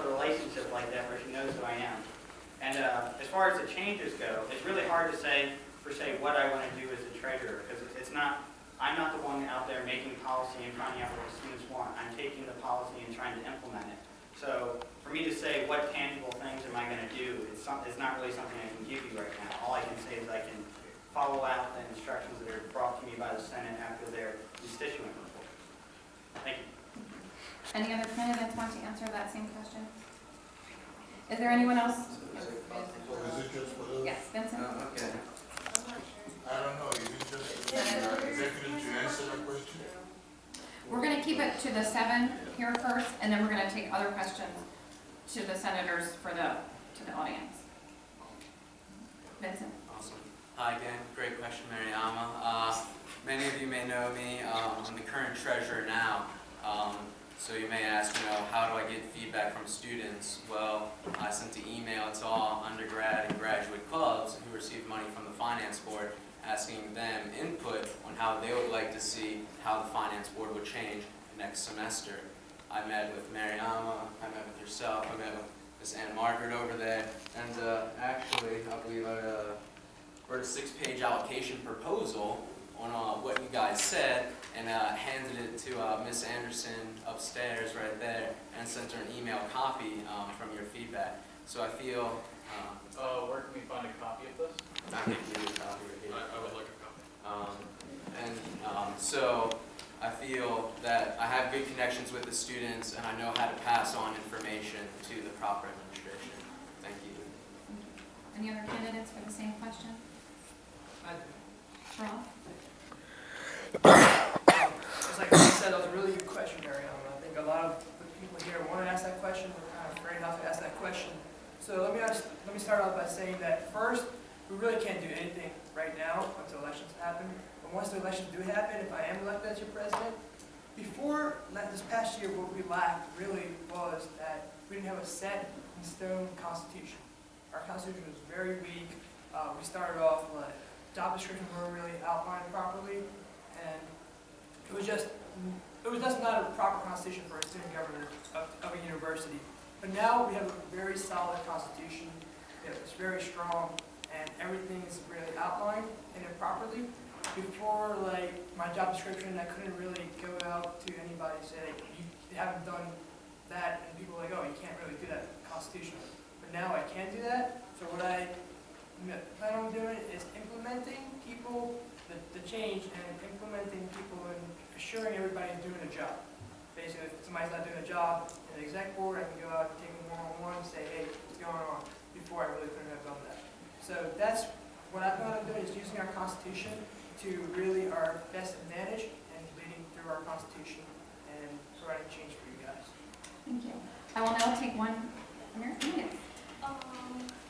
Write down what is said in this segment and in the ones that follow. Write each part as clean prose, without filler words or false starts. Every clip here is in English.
developed a relationship like that where she knows who I am. And as far as the changes go, it's really hard to say, what I want to do as a treasurer, because I'm not the one out there making policy and finding out what the students want. I'm taking the policy and trying to implement it. So for me to say what tangible things am I going to do, it's not really something I can give you right now. All I can say is I can follow out the instructions that are brought to me by the Senate after their constituent report. Thank you. Any other candidates want to answer that same question? Is there anyone else? So is it just for us? Yes, Vincent? Okay. I don't know, is it just for the executive to answer that question? We're going to keep it to the 7 here first, and then we're going to take other questions to the senators to the audience. Vincent? Awesome. Hi again. Great question, Mariama. Many of you may know me. I'm the current treasurer now. So you may ask, how do I get feedback from students? Well, I sent an email to all undergrad and graduate clubs who receive money from the finance board, asking them input on how they would like to see how the finance board would change next semester. I met with Mariama, I met with yourself, I met with Miss Ann Margaret over there, and actually, I believe I wrote a 6-page allocation proposal on what you guys said, and handed it to Miss Anderson upstairs right there, and sent her an email copy from your feedback. So I feel... where can we find a copy of this? I can give you a copy right here. I would like a copy. So I feel that I have good connections with the students, and I know how to pass on information to the proper administration. Thank you. Any other candidates for the same question? Rob? It's like I said, that was a really good question, Mariana. I think a lot of the people here want to ask that question, but kind of afraid not to ask that question. So let me start off by saying that first, we really can't do anything right now until elections happen. But once the elections do happen, if I am elected as your president, before this past year, what we lacked really was that we didn't have a set in stone constitution. Our constitution was very weak. We started off like job descriptions weren't really outlined properly, and it was just not a proper constitution for a student government of a university. But now we have a very solid constitution. It's very strong, and everything is really outlined in it properly. Before, like, my job description, I couldn't really go out to anybody and say, you haven't done that, and people were like, oh, you can't really do that constitutionally. But now I can do that, so what I plan on doing is implementing people, the change, and implementing people and assuring everybody is doing a job. Basically, if somebody's not doing a job in the exec board, I can go out and take them one-on-one and say, hey, what's going on? Before I really couldn't have done that. So that's what I plan on doing, is using our Constitution to really our best advantage and leading through our Constitution and providing change for you guys. Thank you. I will now take one. American.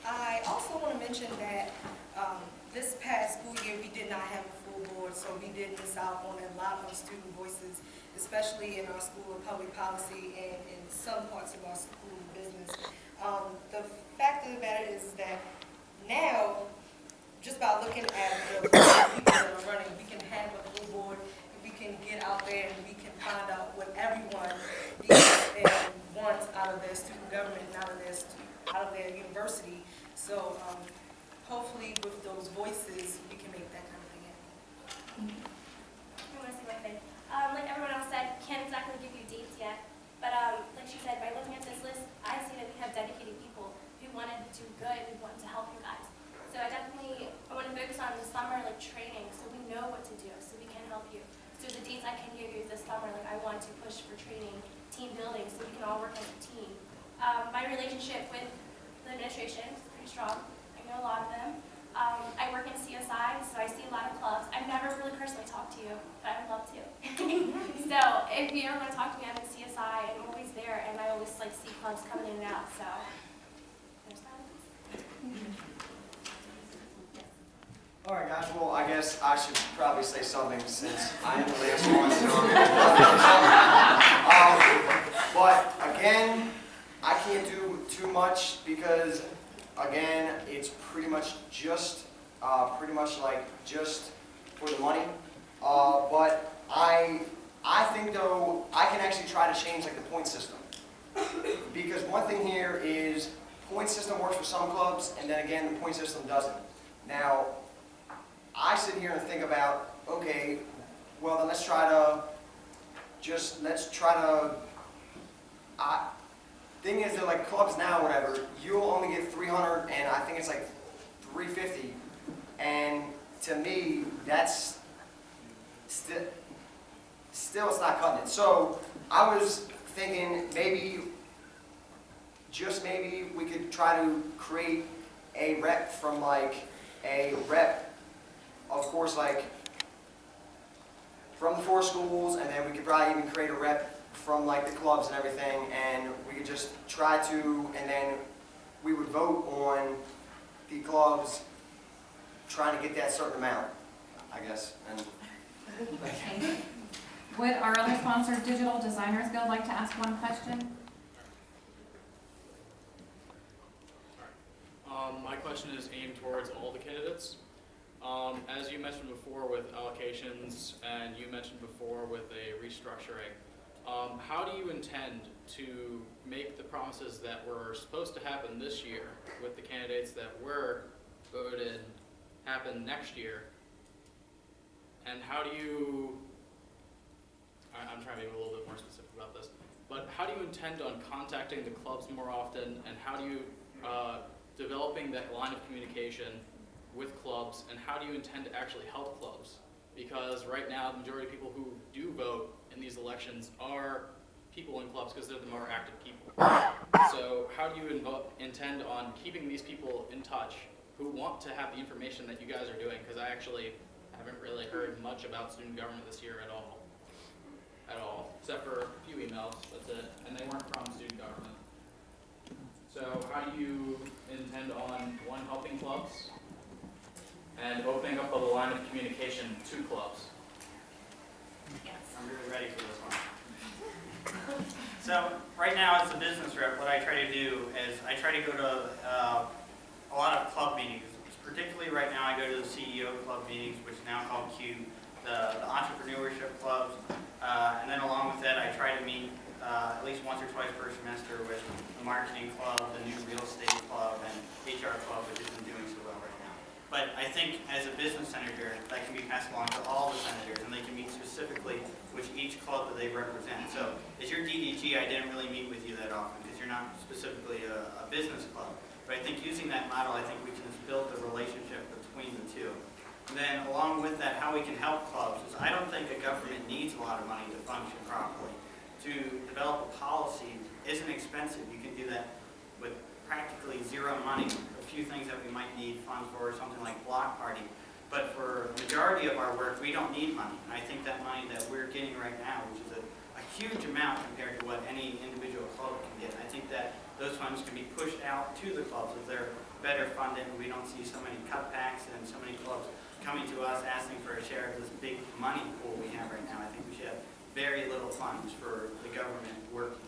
I also want to mention that this past school year we did not have a full board, so we did miss out on a lot of student voices, especially in our School of Public Policy and in some parts of our School of Business. The fact of the matter is that now, just by looking at the people that are running, we can have a full board, and we can get out there and we can find out what everyone needs and wants out of their student government and out of their university. So hopefully with those voices, we can make that kind of thing happen. I want to say one thing. Like everyone else said, can't exactly give you dates yet, but like she said, by looking at this list, I see that we have dedicated people who want to do good, who want to help you guys. So I want to focus on the summer like training, so we know what to do, so we can help you. So the dates I can give you this summer, like I want to push for training, team building, so we can all work as a team. My relationship with the administration is pretty strong. I know a lot of them. I work in CSI, so I see a lot of clubs. I've never really personally talked to you, but I would love to. So if you ever want to talk to me, I'm in CSI, and I'm always there, and I always like see clubs coming in and out. So there's that. All right, guys. Well, I guess I should probably say something since I am the last one. But again, I can't do too much because, again, it's pretty much just for the money. But I think though I can actually try to change like the point system. because one thing here is point system works for some clubs, and then again, the point system doesn't. Now, I sit here and think about, okay, well then let's try to, thing is that like clubs now, whatever, you'll only get 300 and I think it's like 350. And to me, that's still it's not cutting it. So I was thinking maybe, just maybe we could try to create a rep from like, of course, like from the 4 schools, and then we could probably even create a rep from like the clubs and everything, and we could just try to, and then we would vote on the clubs trying to get that certain amount, I guess. And Okay. Would our other sponsor, Digital Designers Guild, like to ask one question? My question is aimed towards all the candidates. As you mentioned before with allocations, and you mentioned before with a restructuring, how do you intend to make the promises that were supposed to happen this year with the candidates that were voted happen next year? And how do you, I'm trying to be a little bit more specific about this, but how do you intend on contacting the clubs more often, and how do you, developing that line of communication with clubs, and how do you intend to actually help clubs? Because right now, the majority of people who do vote in these elections are people in clubs because they're the more active people. So how do you intend on keeping these people in touch who want to have the information that you guys are doing? Because I actually haven't really heard much about student government this year at all. Except for a few emails, that's it. And they weren't from student government. So how do you intend on, one, helping clubs, and opening up a line of communication to clubs? I'm really ready for this one. So right now as a business rep, what I try to do is I try to go to a lot of club meetings. Particularly right now I go to the CEO club meetings, which is now called Q, the entrepreneurship clubs. And then along with that I try to meet at least once or twice per semester with the marketing club, the new real estate club, and HR club, which isn't doing so well right now. But I think as a business senator, that can be passed along to all the senators, and they can meet specifically with each club that they represent. So as your DDG, I didn't really meet with you that often because you're not specifically a business club. But I think using that model, I think we can build the relationship between the two. And then along with that, how we can help clubs is I don't think a government needs a lot of money to function properly. To develop a policy isn't expensive. You can do that with practically zero money. A few things that we might need funds for, something like block party. But for the majority of our work, we don't need money. And I think that money that we're getting right now, which is a huge amount compared to what any individual club can get, I think that those funds can be pushed out to the clubs if they're better funded, and we don't see so many cutbacks and so many clubs coming to us asking for a share of this big money pool we have right now. I think we should have very little funds for the government working.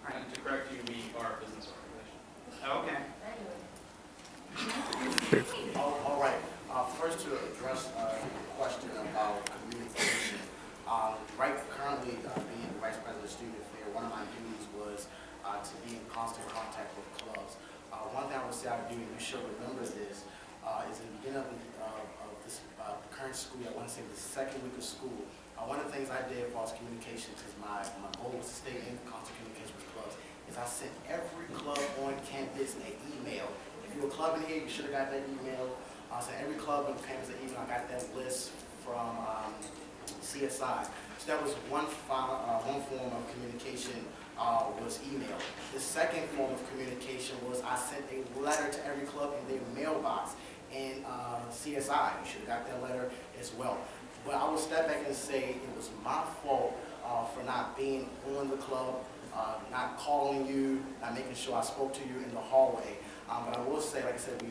And to correct you, we are a business organization. Okay. All right. First, to address the question about communication. Currently, being the Vice President of Student Affairs, one of my duties was to be in constant contact with clubs. One thing I would say I would do, and you should remember this, is in the beginning of this current school year, I want to say the second week of school, one of the things I did for communication, because my goal was to stay in constant communication with clubs, is I sent every club on campus an email. If you're a club in here, you should have got that email. I sent every club on campus an email. I got that list from CSI. So that was one form of communication, was email. The second form of communication was I sent a letter to every club in their mailbox in CSI. You should have got that letter as well. But I will step back and say it was my fault for not being on the club, not calling you, not making sure I spoke to you in the hallway. But I will say, like I said,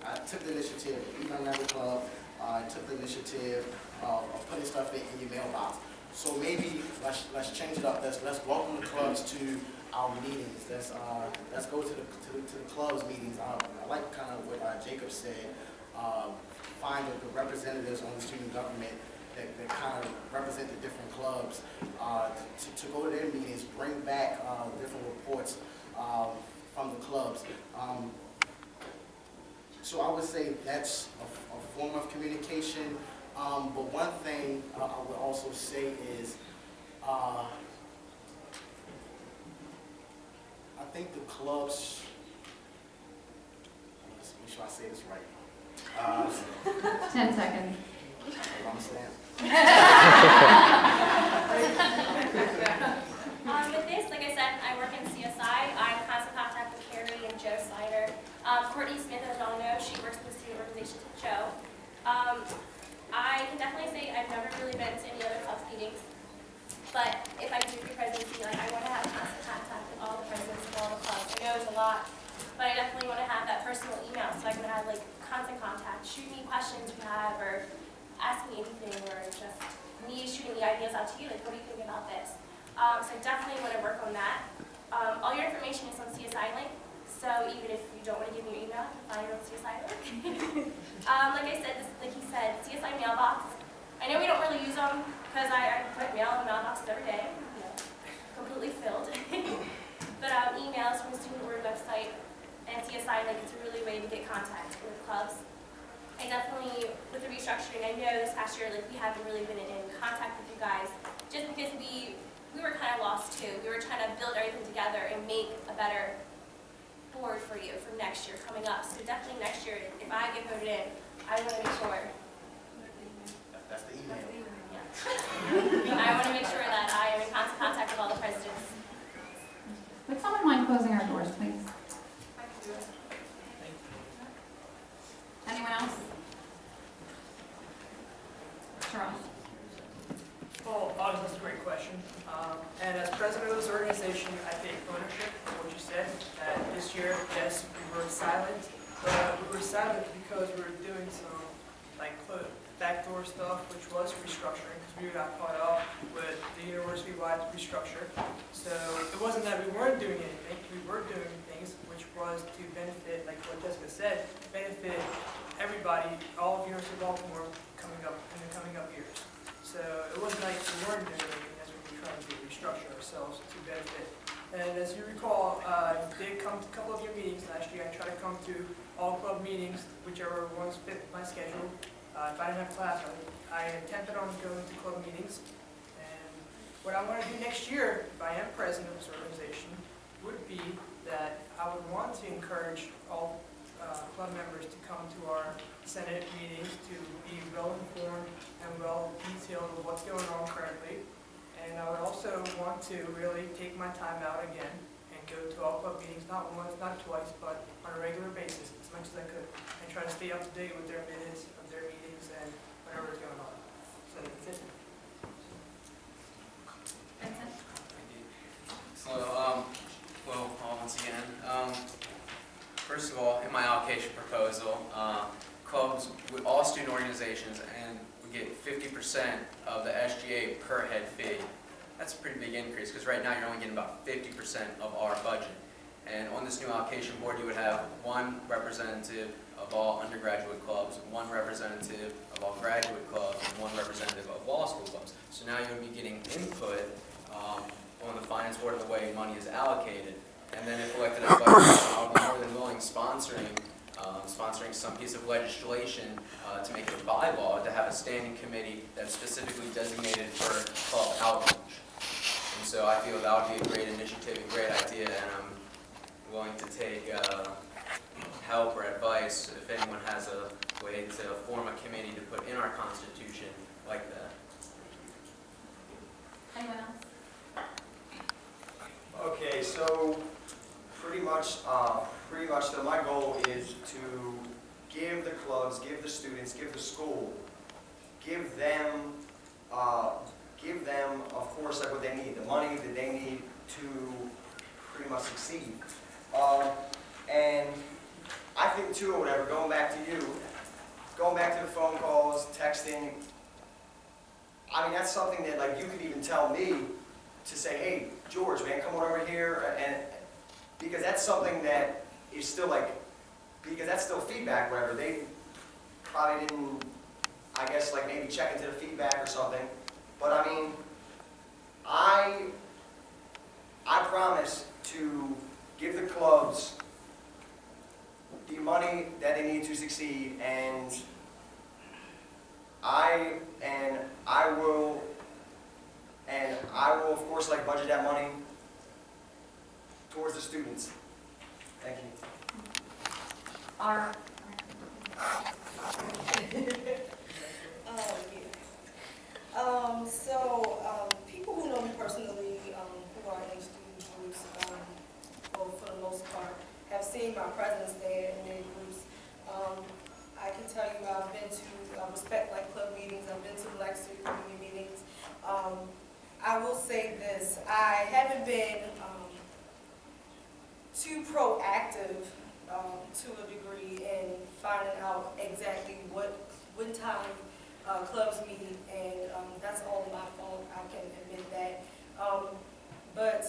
I took the initiative of emailing every club. I took the initiative of putting stuff in your mailbox. So maybe let's change it up. Let's welcome the clubs to our meetings. Let's go to the clubs meetings. I like kind of what Jacob said. Find the representatives on the student government that kind of represent the different clubs, to go to their meetings, bring back different reports from the clubs. So I would say that's a form of communication. But one thing I would also say is, I think the clubs, let's make sure I say this right. 10 seconds. I'm saying. With this, like I said, I work in CSI. I'm in constant contact with Carrie and Joe Snyder. Courtney Smith, as y'all know, she works with the student organizations with Joe. I can definitely say I've never really been to any other clubs meetings, but if I do the presidency, like I want to have constant contact with all the presidents of all the clubs. I know it's a lot, but I definitely want to have that personal email so I can have like constant contact. Shoot me questions you have, or ask me anything, or just me shooting the ideas out to you, like what do you think about this? So I definitely want to work on that. All your information is on CSI link, so even if you don't want to give me your email, you can find it on CSI link. Like I said, like he said, CSI mailbox. I know we don't really use them because I put mail in mailboxes every day, you know, completely filled. But emails from the student board website and CSI link is a really way to get contact with clubs. I definitely, with the restructuring, I know this past year, like we haven't really been in contact with you guys, just because we were kind of lost too. We were trying to build everything together and make a better board for you for next year coming up. So definitely next year, if I get voted in, I want to make sure. That's the email. Yeah. I want to make sure that I am in constant contact with all the presidents. Would someone mind closing our doors, please? Anyone else? Charles. Well, that's a great question. And as president of this organization, I take ownership of what you said. That this year, yes, we were silent, but we were silent because we were doing some like backdoor stuff, which was restructuring, because we got caught up with the university-wide restructure. So it wasn't that we weren't doing anything; we were doing things, which was to benefit, like what Jessica said, benefit everybody, all of University of Baltimore coming up in the coming up years. So it wasn't like we weren't doing anything, that's what we were trying to do, restructure ourselves to benefit. And as you recall, I did come to a couple of your meetings last year. I tried to come to all club meetings, whichever ones fit my schedule. If I didn't have class, I attempted on going to club meetings. And what I want to do next year, if I am president of this organization, would be that I would want to encourage all club members to come to our Senate meetings to be well-informed and well-detailed of what's going on currently. And I would also want to really take my time out again and go to all club meetings, not once, not twice, but on a regular basis, as much as I could, and try to stay up to date with their minutes of their meetings and whatever is going on. So that's it. Vincent? So, well, once again, first of all, in my allocation proposal, clubs with all student organizations and we get 50% of the SGA per head fee. That's a pretty big increase because right now you're only getting about 50% of our budget. And on this new allocation board, you would have one representative of all undergraduate clubs, one representative of all graduate clubs, and one representative of law school clubs. So now you would be getting input on the finance board of the way money is allocated. And then if elected as vice president, I would be more than willing sponsoring some piece of legislation to make it a bylaw to have a standing committee that's specifically designated for club outreach. And so I feel that would be a great initiative, a great idea, and I'm willing to take help or advice if anyone has a way to form a committee to put in our Constitution like that. Anyone else? Okay, so pretty much my goal is to give the clubs, give the students, give the school, give them, of course, like what they need, the money that they need to pretty much succeed. And I think too, or whatever, going back to the phone calls, texting, I mean, that's something that like you could even tell me to say, hey, George, man, come on over here, and because that's something that is still like, because that's still feedback, whatever. They probably didn't, I guess, like maybe check into the feedback or something. But I mean, I promise to give the clubs the money that they need to succeed, and I will of course like budget that money towards the students. Thank you. Our, People who know me personally, who are in student groups, well, for the most part, have seen my presence there in their groups. I can tell you I've been to Respect Life Club meetings, I've been to Black Student Community meetings. I will say this, I haven't been too proactive to a degree in finding out exactly when time clubs meet, and that's all my fault, I can admit that. But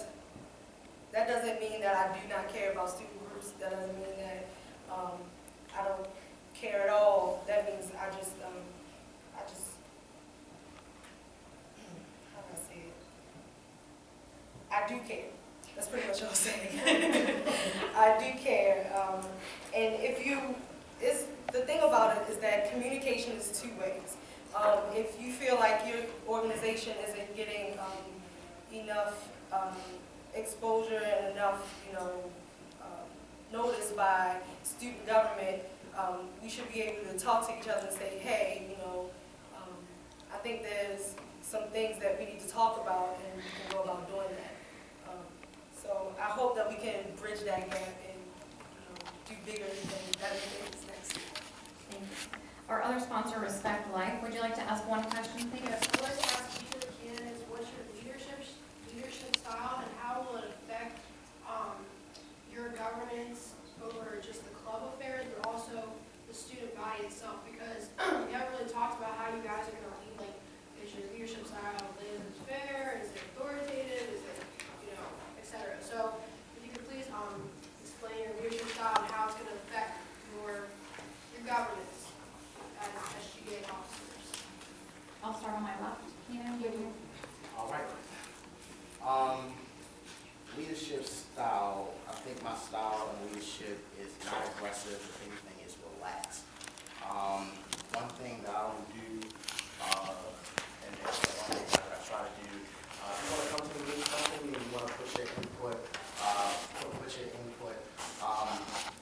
that doesn't mean that I do not care about student groups, that doesn't mean that I don't care at all. That means I just, how do I say it? I do care. That's pretty much what I'm saying. I do care. And the thing about it is that communication is two ways. If you feel like your organization isn't getting enough exposure and enough, notice by student government, we should be able to talk to each other and say, hey, I think there's some things that we need to talk about, and we can go about doing that. So I hope that we can bridge that gap and do bigger and better things next year. thank you. Our other sponsor, Respect Life, would you like to ask one question, please? Yes, I'd like to ask each of the candidates, what's your leadership style, and how will it affect your governance over just the club affairs, but also the student body itself? Because we haven't really talked about how you guys are going to lead. Like, is your leadership style is it fair? Is it authoritative? Is it, etc. So, if you could please explain your leadership style and how it's going to affect your governance as SGA officers. I'll start on my left. Keenan, would you? All right. Leadership style, I think my style of leadership is not aggressive, if anything, is relaxed. One thing that I don't do, and that's one thing that I try to do, you want to come to the meeting, and you want to put your input,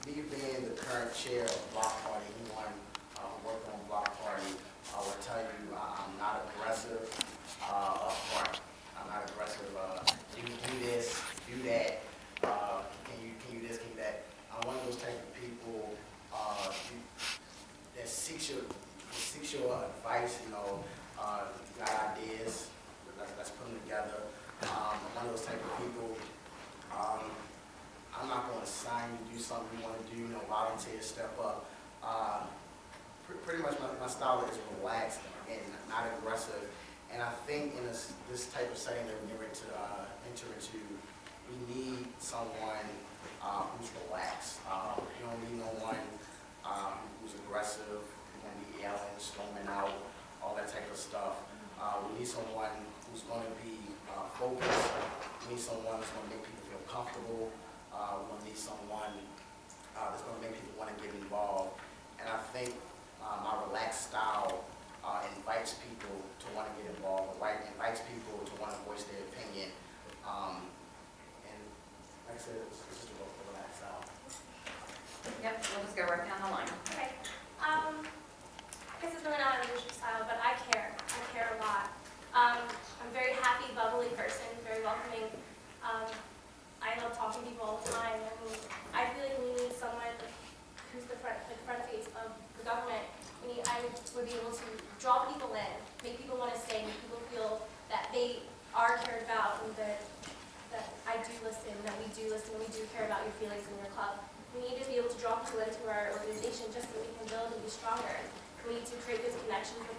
me being the current chair of Block Party, anyone who worked on Block Party, I will tell you I'm not aggressive up front. I'm not aggressive, do this, do that, can you this, can you that. I'm one of those type of people that seeks your advice, you got ideas, let's put them together. I'm one of those type of people, I'm not going to assign you to do something you want to do, volunteer, step up. Pretty much my style is relaxed and not aggressive. And I think in this type of setting that we're ready to enter into, we need someone who's relaxed. We don't need no one who's aggressive, who's going to be yelling, storming out, all that type of stuff. We need someone who's going to be focused. We need someone who's going to make people feel comfortable. We're going to need someone that's going to make people want to get involved. And I think my relaxed style invites people to want to get involved, invites people to want to voice their opinion. And like I said, it's just a relaxed style. Yep, we'll just go right down the line. Okay. This is really not a leadership style, but I care. I care a lot. I'm a very happy, bubbly person, very welcoming. I love talking to people all the time. I feel like we need someone who's the front face of the government. I would be able to draw people in, make people want to stay, make people feel that they are cared about, and that I do listen, that we do listen, and we do care about your feelings in your club. We need to be able to draw people into our organization just so we can build and be stronger. We need to create those connections with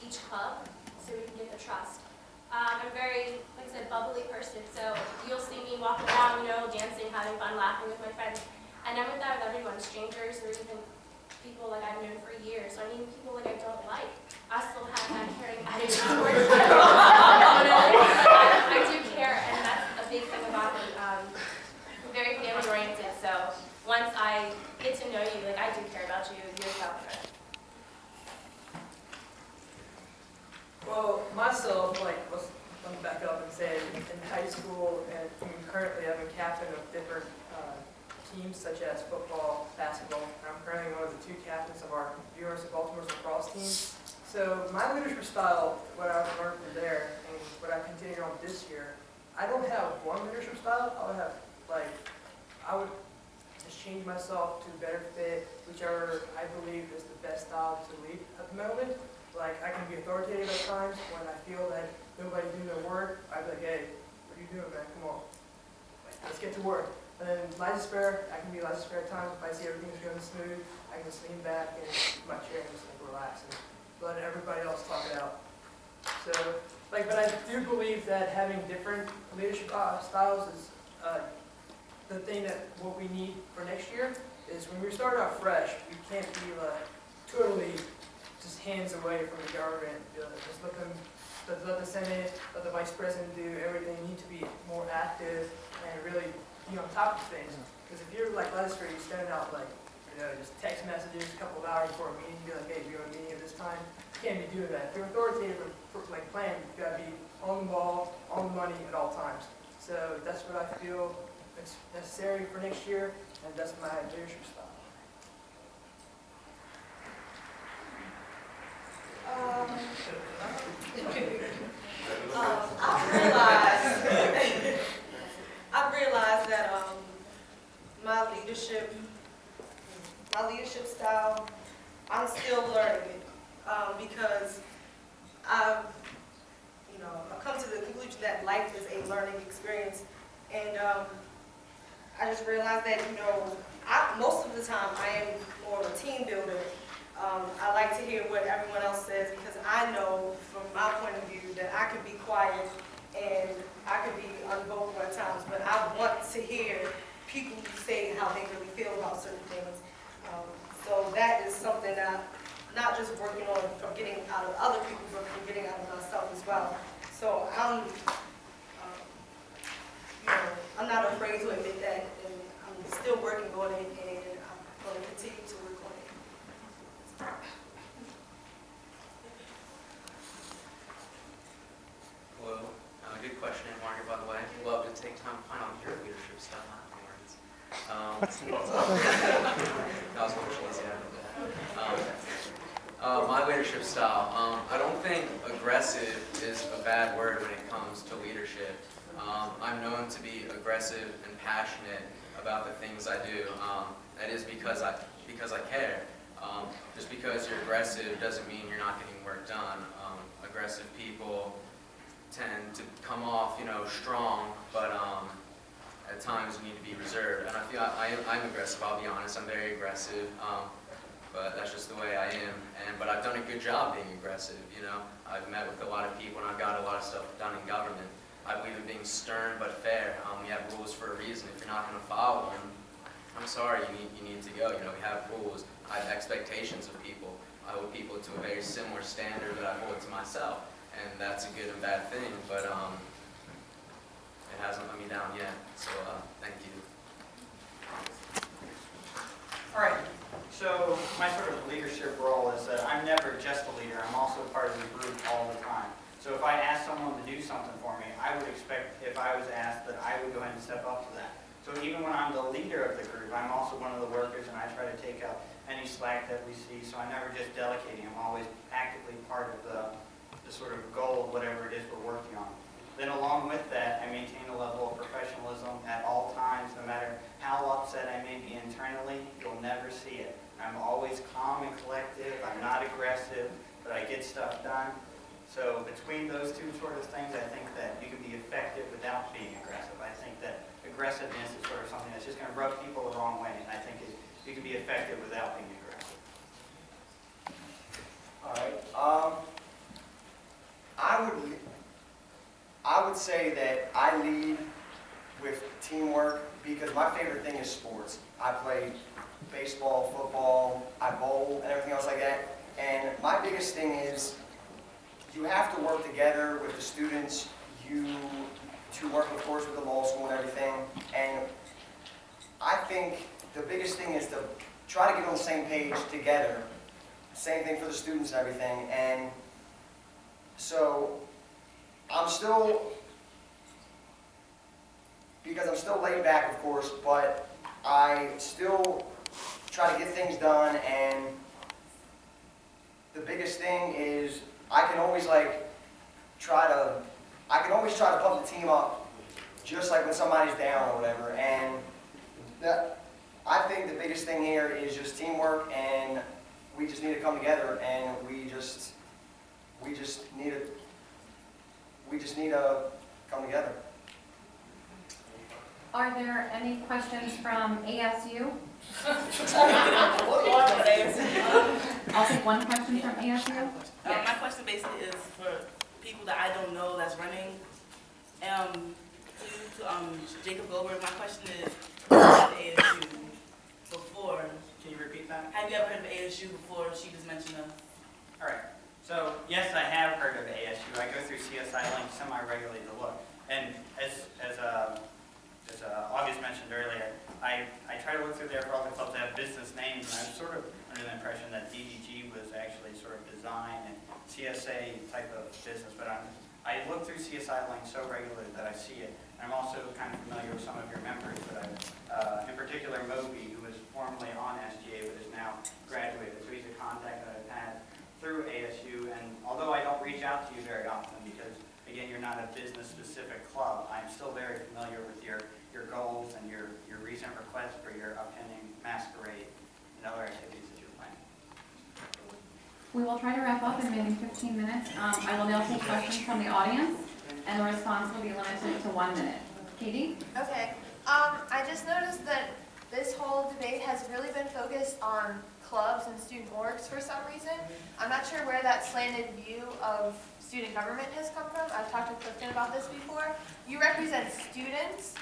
each club so we can get their trust. I'm a very, like I said, bubbly person, so you'll see me walking around, dancing, having fun, laughing with my friends. And I'm with that with everyone, strangers or even people like I've known for years, or even people like I don't like. I still have that caring attitude towards them. I do care, and that's a big thing about me. I'm very family oriented, so once I get to know you, like I do care about you, you're selfish. Well, myself, like, let me back up and say, in high school and currently I'm a captain of different teams such as football, basketball, and I'm currently one of the 2 captains of our University of Baltimore's lacrosse team. So my leadership style, what I've learned from there and what I continue on this year, I don't have one leadership style. I would just change myself to better fit whichever I believe is the best style to lead at the moment. Like, I can be authoritative at times when I feel that nobody's doing their work. I'd be like, hey, what are you doing, man? Come on. Like, let's get to work. And then laissez-faire, I can be laissez-faire at times. If I see everything's going smooth, I can just lean back and sit in my chair and just like relax and let everybody else talk it out. So, like, but I do believe that having different leadership styles is the thing that what we need for next year is when we start out fresh, we can't be like totally just hands away from the government. Just let the Senate, let the Vice President do everything. You need to be more active and really be on top of things. Because if you're like Lester, you're standing out like, just text messages a couple of hours before a meeting, be like, hey, we're on a meeting at this time. You can't be doing that. If you're authoritative and like plan, you've got to be on the ball, on the money at all times. So that's what I feel is necessary for next year, and that's my leadership style. I've realized that my leadership style, I'm still learning it because I've come to the conclusion that life is a learning experience, and I just realized that most of the time I am more of a team builder. I like to hear what everyone else says because I know from my point of view that I can be quiet and I can be unvocal at times, but I want to hear people say how they really feel about certain things. So that is something that I'm not just working on from getting out of other people, but from getting out of myself as well. So I'm not afraid to admit that, and I'm still working on it, and I'm going to continue to work on it. Hello. Good question, Margaret, by the way. Love to take time to find out your leadership style afterwards. That was a little cheesy, I know that. My leadership style, I don't think aggressive is a bad word when it comes to leadership. I'm known to be aggressive and passionate about the things I do. That is because I care. Just because you're aggressive doesn't mean you're not getting work done. Aggressive people tend to come off, strong, but at times you need to be reserved. And I feel I'm aggressive. I'll be honest. I'm very aggressive. But that's just the way I am. But I've done a good job being aggressive. I've met with a lot of people and I've got a lot of stuff done in government. I believe in being stern but fair. We have rules for a reason. If you're not going to follow them, I'm sorry, you need to go. We have rules. I have expectations of people. I hold people to a very similar standard that I hold to myself. And that's a good and bad thing, but it hasn't let me down yet. So thank you. All right, so my sort of leadership role is that I'm never just a leader. I'm also part of the group all the time. So if I ask someone to do something for me, I would expect, if I was asked, that I would go ahead and step up to that. So even when I'm the leader of the group, I'm also one of the workers, and I try to take out any slack that we see. So I'm never just delegating. I'm always actively part of the sort of goal, whatever it is we're working on. Then along with that, I maintain a level of professionalism at all times, no matter how upset I may be internally, you'll never see it. I'm always calm and collective. I'm not aggressive, but I get stuff done. So between those two sort of things, I think that you can be effective without being aggressive. I think that aggressiveness is sort of something that's just going to rub people the wrong way, and I think you can be effective without being aggressive. All right. I would say that I lead with teamwork because my favorite thing is sports. I play baseball, football, I bowl, and everything else like that. And my biggest thing is you have to work together with the students. To work, of course, with the law school and everything. And I think the biggest thing is to try to get on the same page together. Same thing for the students and everything. And so I'm still laid back, of course, but I still try to get things done. And the biggest thing is I can always try to pump the team up, just like when somebody's down or whatever. And I think the biggest thing here is just teamwork, and we just need to come together, and we just need to come together. Are there any questions from ASU? I'll take one question from ASU. My question basically is for people that I don't know that's running. To Jacob Goldberg, my question is, have you heard of ASU before? Can you repeat that? Have you ever heard of ASU before? She just mentioned us. All right. So yes, I have heard of ASU. I go through CSI Link semi-regularly to look. And as August mentioned earlier, I try to look through there for all the clubs that have business names, and I was sort of under the impression that DDG was actually sort of design and CSA type of business, but I look through CSI Link so regularly that I see it. And I'm also kind of familiar with some of your members, but in particular Moby, who was formerly on SGA but is now graduated. So he's a contact that I've had through ASU, and although I don't reach out to you very often because, again, you're not a business-specific club, I'm still very familiar with your goals and your recent requests for your upcoming masquerade and other activities that you're planning. We will try to wrap up in maybe 15 minutes. I will now take questions from the audience, and the response will be limited to 1 minute. Katie? Okay. I just noticed that this whole debate has really been focused on clubs and student orgs for some reason. I'm not sure where that slanted view of student government has come from. I've talked to Clifton about this before. You represent students,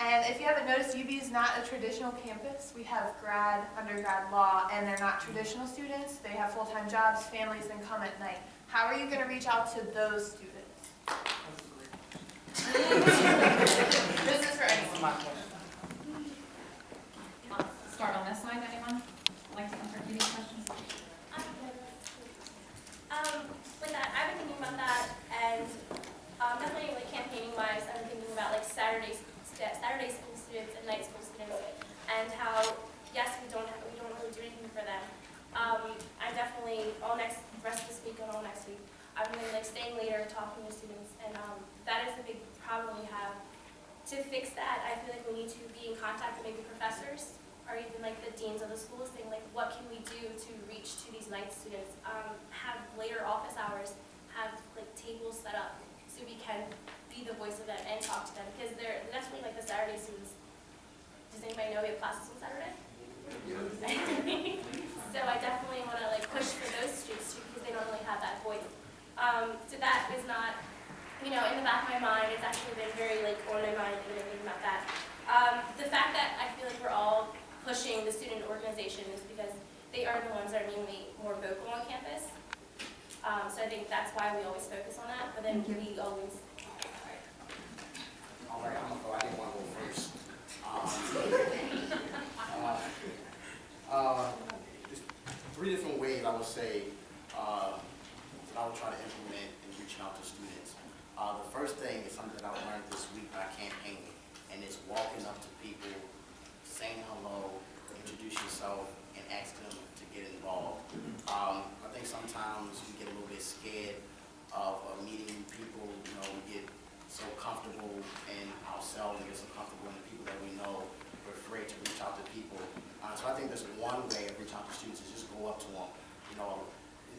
and if you haven't noticed, UB is not a traditional campus. We have grad, undergrad law, and they're not traditional students. They have full-time jobs, families, and come at night. How are you going to reach out to those students? This is for anyone. Start on this side, anyone? Like to answer Katie's questions? With that, I've been thinking about that, and definitely like campaigning wise, I've been thinking about like Saturday school students and night school students, and how yes, we don't really do anything for them. I'm definitely rest of this week and all next week, I'm going to staying later, talking to students, and that is the big problem we have. To fix that, I feel like we need to be in contact with maybe professors or even like the deans of the schools, saying like, what can we do to reach to these night students? Have later office hours, have like tables set up so we can be the voice of them and talk to them, because they're definitely like the Saturday students. Does anybody know we have classes on Saturday? So I definitely want to like push for those students too, because they don't really have that voice. So that is not, in the back of my mind, it's actually been very like on my mind thinking about that. The fact that I feel like we're all pushing the student organization is because they are the ones that are mainly more vocal on campus. So I think that's why we always focus on that, but then we always... All right, I'm gonna go. I didn't want to go first. There's 3 different ways I would say that I would try to implement in reaching out to students. The first thing is something that I learned this week by campaigning, and it's walking up to people, saying hello, introduce yourself, and ask them to get involved. I think sometimes we get a little bit scared of meeting people. We get so comfortable in ourselves, we get so comfortable in the people that we know, we're afraid to reach out to people. So I think there's one way of reaching out to students is just go up to them.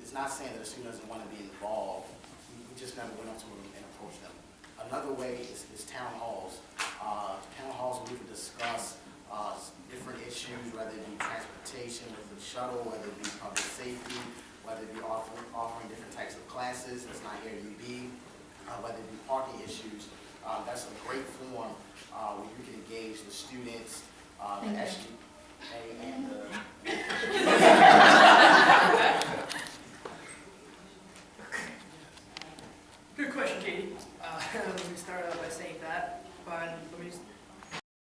It's not saying that a student doesn't want to be involved. We just never went up to them and approached them. Another way is town halls. Town halls where we can discuss different issues, whether it be transportation with the shuttle, whether it be public safety, whether it be offering different types of classes that's not here at UB, whether it be parking issues. That's a great forum where you can engage the students, the SGA, and the Katie. Let me start out by saying that, but let me